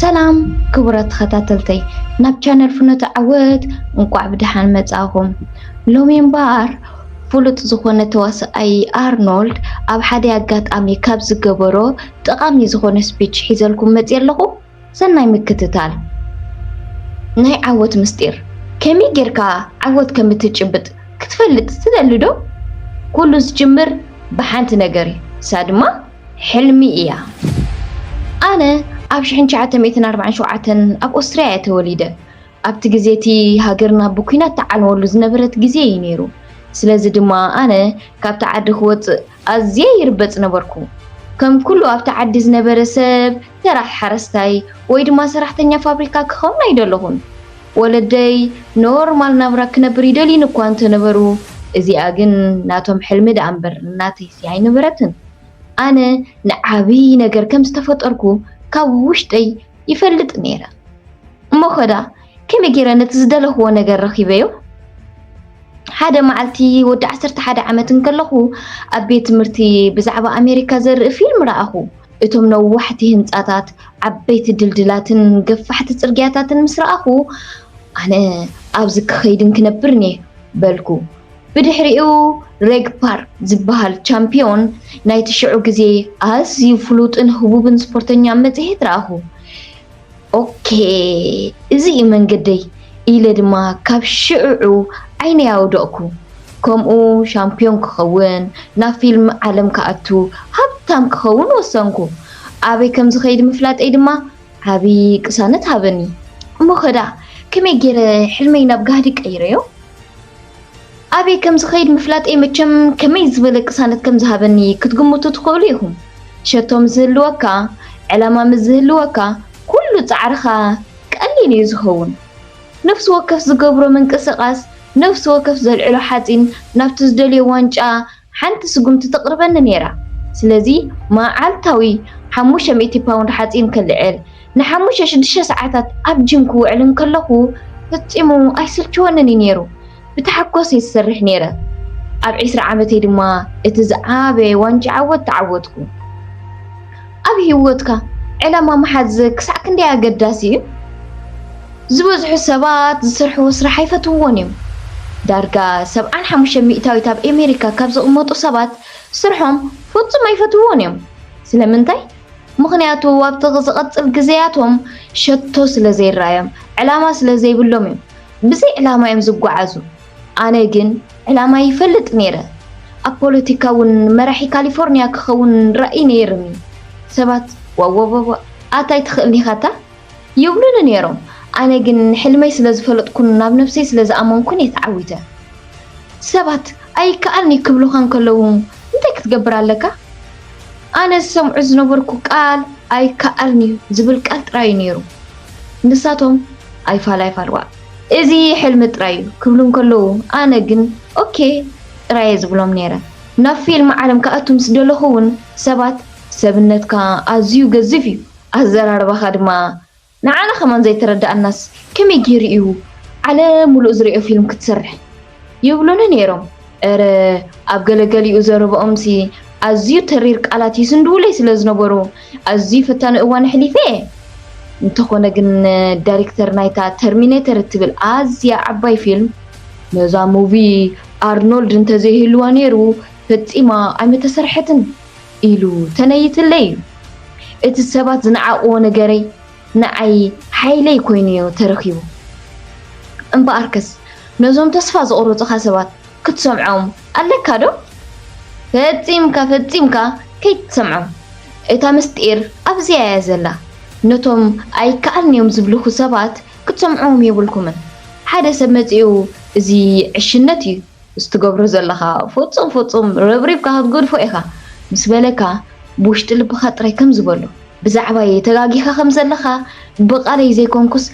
ሰላም ክቡራት ተኸታተልተይ ናብ ቻነል ፍኖተ ዓወት እንቋዕ ብድሓን መጻኹም ሎሚ እምበር ፍሉጥ ዝኾነ ተዋሳኣይ ኣርኖልድ ኣብ ሓደ ኣጋጣሚ ካብ ዝገበሮ ጠቓሚ ዝኾነ ስፒች ሒዘልኩም መፅእ ኣለኹ ሰናይ ምክትታል ናይ ዓወት ምስጢር ከመይ ጌርካ ዓወት ከም እትጭብጥ ክትፈልጥ ትደሊ ዶ ኩሉ ዝጅምር ብሓንቲ ነገር እሳ ድማ ሕልሚ እያ ኣነ ኣብ 1947 ኣብ ኣውስትርያ ተወሊደ ኣብቲ ግዜቲ ሃገርና ብኩናት ተዓልወሉ ዝነበረት ግዜ እዩ ነይሩ ስለዚ ድማ ኣነ ካብቲ ዓዲ ክወፅእ ኣዝየ ይርበፅ ነበርኩ ከም ኩሉ ኣብቲ ዓዲ ዝነበረ ሰብ ተራሕ ሓረስታይ ወይ ድማ ሰራሕተኛ ፋብሪካ ክኸውን ኣይደለኹን ወለደይ ኖርማል ናብራ ክነብር ይደልዩ እኳ እንተነበሩ እዚኣ ግን ናቶም ሕልሚ ዳ እምበር ናተይ ኣይነበረትን ኣነ ንዓብይ ነገር ከም ዝተፈጠርኩ ካብ ውሽጠይ ይፈልጥ ነይረ እሞ ኸዳ ከመይ ጌረ ነቲ ዝደለኽዎ ነገር ረኺበዮ ሓደ መዓልቲ ወዲ 11 ዓመት እንከለኹ ኣብ ቤት ትምህርቲ ብዛዕባ ኣሜሪካ ዘርኢ ፊልም ረኣኹ እቶም ነዋሕቲ ህንፃታት ዓበይቲ ድልድላትን ገፋሕቲ ፅርግያታትን ምስ ረኣኹ ኣነ ኣብዚ ክኸይድን ክነብር እየ በልኩ ብድሕሪኡ ሬግ ፓርክ ዝበሃል ቻምፒዮን ናይ ትሽዑ ግዜ ኣዝዩ ፍሉጥን ህቡብን ስፖርተኛ መፅሄት ረኣኹ ኦኬ እዚ እዩ መንገደይ ኢለ ድማ ካብ ሽዑ ዓይነይ ኣውደቕኩ ከምኡ ሻምፒዮን ክኸውን ናብ ፊልም ዓለም ክኣቱ ሃብታም ክኸውን ወሰንኩ ኣበይ ከም ዝኸይድ ምፍላጠይ ድማ ዓብይ ቅሳነት ሃበኒ እሞ ኸዳ ከመይ ጌረ ሕልመይ ናብ ጋህዲ ቀይረዮ ኣበይ ከም ዝኸይድ ምፍላጠይ መቸም ከመይ ዝበለ ቅሳነት ከም ዝሃበኒ ክትግምቱ ትኽእሉ ኢኹም ሸቶም ዝህልወካ ዕላማ ምዝህልወካ ኩሉ ፃዕርኻ ቀሊል እዩ ዝኸውን ነፍሲ ወከፍ ዝገብሮ ምንቅስቓስ ነፍሲ ወከፍ ዘልዕሎ ሓፂን ናብቲ ዝደልዮ ዋንጫ ሓንቲ ስጉምቲ ተቕርበኒ ነይራ ስለዚ መዓልታዊ 500 ፓውንድ ሓፂን ከልዕል ን5-6 ሰዓታት ኣብ ጂም ክውዕል እንከለኹ ፈፂሙ ኣይስልችወንን ነይሩ ብተሓጓስ ይሰርሕ ነይረ ኣብ 20 ዓመተይ ድማ እቲ ዝዓበየ ዋንጫ ዓወት ተዓወትኩ ኣብ ህይወትካ ዕላማ መሓዝ ክሳዕ ክንደይ ኣገዳሲ እዩ ዝበዝሑ ሰባት ዝሰርሕዎ ስራሕ ኣይፈትውዎን እዮም ዳርጋ 75% ኣብ ኣሜሪካ ካብ ዝቕመጡ ሰባት ስርሖም ፍጹም ኣይፈትውዎን እዮም ስለምንታይ ምኽንያቱ ኣብቲ ዝቐፅል ግዜያቶም ሸቶ ስለዘይረኣዮም ዕላማ ስለዘይብሎም እዮም ብዘይ ዕላማ እዮም ዝጓዓዙ ኣነ ግን ዕላማ ይፈልጥ ነይረ ኣብ ፖለቲካ እውን መራሒ ካሊፎርኒያ ክኸውን ራእይ ነይርኒ ሰባት ዋዋዋዋ ኣታይ ትኽእልኒ ኻታ ይብሉኒ ነይሮም ኣነ ግን ሕልመይ ስለዝፈለጥኩን ናብ ነፍሰይ ስለዝኣመንኩን የተዓዊተ ሰባት ኣይከኣልኒ ክብሉኻ እንከለዉ እንታይ ክትገብር ኣለካ ኣነ ዝሰምዑ ዝነበርኩ ቃል ኣይከኣልኒ ዝብል ቃል ጥራይ ነይሩ ንሳቶም ኣይፋልዋ እዚ ሕልሚ ጥራይ ክብሉ እንከለዉ ኣነ ግን ኦኬ ጥራይ ዝብሎም ነይረ ናብ ፊልም ዓለም ክኣቱ ምስ ደለኹ እውን ሰባት ሰብነትካ ኣዝዩ ገዝፍ እዩ ኣዘራርባኻ ድማ ንዓና ከመን ዘይተረዳእናስ ከመይ ጌሩ እዩ ዓለም ሙሉእ ዝሪኦ ፊልም ክትሰርሕ ይብሉኒ ነይሮም ኧረ ኣብ ገለገሊኡ ዘረብኦምሲ ኣዝዩ ተሪር ቃላት ይስንድውለይ ስለዝነበሩ ኣዝዩ ፈታኒ እዋን ሕሊፈ እንተኾነ ግን ዳይሬክተር ናይታ ተርሚኔተር እትብል ኣዝያ ዓባይ ፊልም ነዛ ሙቪ ኣርኖልድ እንተዘይህልዋ ነይሩ ፈፂማ ኣይምተሰርሐትን ኢሉ ተነይትለይ እዩ እቲ ሰባት ዝነዓቕዎ ነገረይ ንዓይ ሓይለይ ኮይኑ ተረኺቡ እምበኣርከስ ነዞም ተስፋ ዝቆረፁኻ ሰባት ክትሰምዖም ኣለካ ዶ ፈፂምካ ከይትሰምዖም እታ ምስጢር ኣብዚያ እያ ዘላ ነቶም ኣይከኣልኒዮም ዝብልኹ ሰባት ክትሰምዖም የብልኩምን ሓደ ሰብ መፂኡ እዚ ዕሽነት እዩ ዝትገብሮ ዘለኻ ፍፁም ረብሪብካ ክትገድፎ ኢኻ ምስ በለካ ብውሽጢ ልብኻ ጥራይ ከም ዝበሉ ብዛዕባይ ተጋጊኻ ከም ዘለኻ ብቓለይ ዘይኮንኩስ